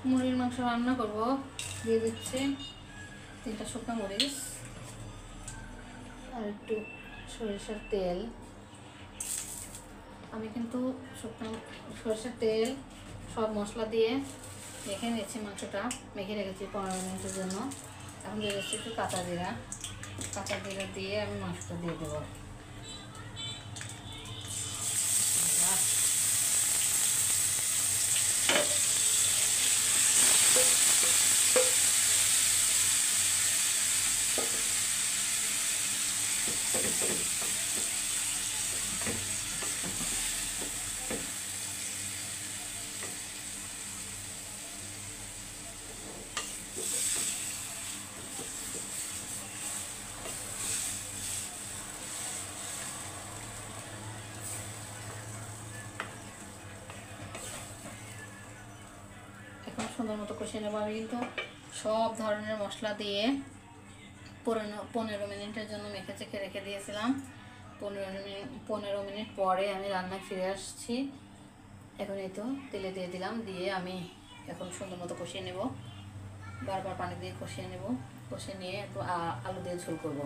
মুরগির মাংস রান্না করব। দিয়ে দিচ্ছি 3টা শুকনো মরিচ আর একটু সরিষার তেল। আমি কিন্তু শুকনো সরিষার তেল সব মশলা দিয়ে মেখে নিয়েছি, মাংসটা মেখে রেখেছি 15 মিনিটের জন্য। এখন দিয়ে দিচ্ছি একটু কাঁচা জিরা দিয়ে আমি মাংসটা দিয়ে দেবো। এখন সুন্দর মতো কষিয়ে নেবো। আমি কিন্তু সব ধরনের মশলা দিয়ে 15 মিনিটের জন্য মেখে চেখে রেখে দিয়েছিলাম। 15 মিনিট পরে আমি রান্নায় ফিরে আসছি। এখন এই তো তেলে দিয়ে দিলাম, দিয়ে আমি এখন সুন্দর মতো কষিয়ে নেব। বারবার পানি দিয়ে কষিয়ে নেব। কষিয়ে নিয়ে একটু আলু দিয়ে ঝোল করব।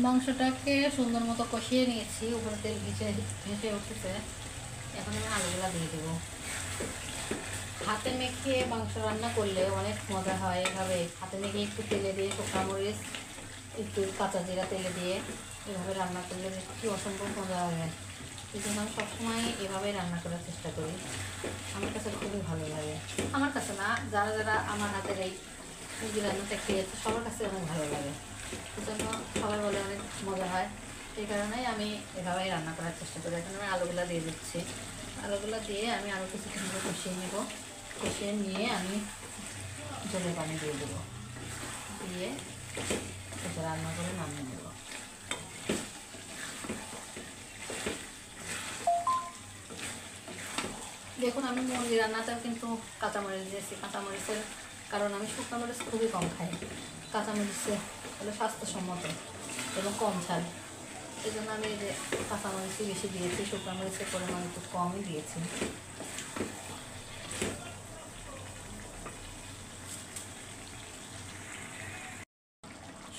মাংসটাকে সুন্দর মতো কষিয়ে নিয়েছি, উপরে তেল ভেসে উঠেছে। এখন আমি আলুগুলা দিয়ে দেবো। হাতে মেখে মাংস রান্না করলে অনেক মজা হয়। এভাবে হাতে মেখে একটু তেলে দিয়ে শুকনো মরিচ একটু কাঁচা জিরা তেলে দিয়ে এভাবে রান্না করলে কি অসম্ভব মজা হয়। এই জন্য আমি সবসময় এভাবেই রান্না করার চেষ্টা করি। আমার কাছে খুবই ভালো লাগে। আমার কাছে না, যারা যারা আমার হাতের এই মুরগি রান্নাটা খেয়েছে সবার কাছে অনেক ভালো লাগে। এই জন্য সবাই বলে অনেক মজা হয়। এই কারণেই আমি এভাবেই রান্না করার চেষ্টা করি। এখন আমি আলুগুলো দিয়ে দিচ্ছি। আলুগুলো দিয়ে আমি আরও কিছুক্ষণ কষিয়ে নেব। কষিয়ে নিয়ে আমি জলের পানি দিয়ে দেবো, দিয়ে এটা রান্না করে নামিয়ে নেব। দেখুন আমি মুরগি রান্নাতেও কিন্তু কাঁচামরিচ দিয়েছি। কাঁচামরিচের কারণ আমি শুকনো মরিচ খুবই কম খাই। কাঁচামরিচে হলো স্বাস্থ্যসম্মত এবং কম ঝাল। এই জন্য আমি এই যে কাঁচামরিচই বেশি দিয়েছি, শুকনো মরিচের পরিমাণ একটু কমই দিয়েছি।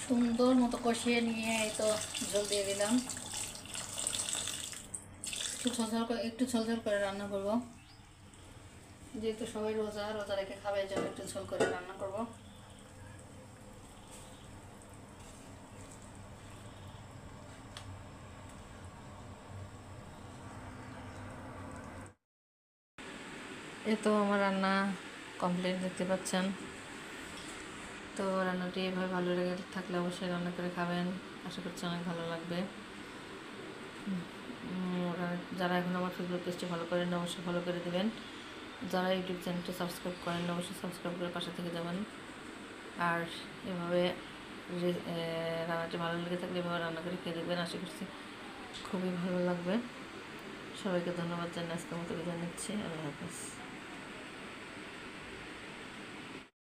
সুন্দর মতো কষিয়ে নিয়ে এই তো ঝোল দিয়ে দিলাম। একটু ঝোল করে রান্না করব, যেহেতু সবাই রোজা রেখে খাবে, এই জন্য একটু ঝোল করে রান্না করব। এই তো আমার রান্না কমপ্লিট, দেখতে পাচ্ছেন। তো রান্নাটি এভাবে ভালো লেগে থাকলে অবশ্যই রান্না করে খাবেন। আশা করছি অনেক ভালো লাগবে। যারা এখন আমার ফেসবুক পেজটি ফলো করেন অবশ্যই ফলো করে দেবেন। যারা ইউটিউব চ্যানেলটি সাবস্ক্রাইব করেন অবশ্যই সাবস্ক্রাইব করে পাশে থেকে যাবেন। আর এভাবে রান্নাটি ভালো লেগে থাকলে এভাবে রান্না করে খেয়ে দেখবেন। আশা করছি খুবই ভালো লাগবে। সবাইকে ধন্যবাদ জানিয়ে আজকের মতো বিদায় নিচ্ছি। আল্লাহ হাফেজ।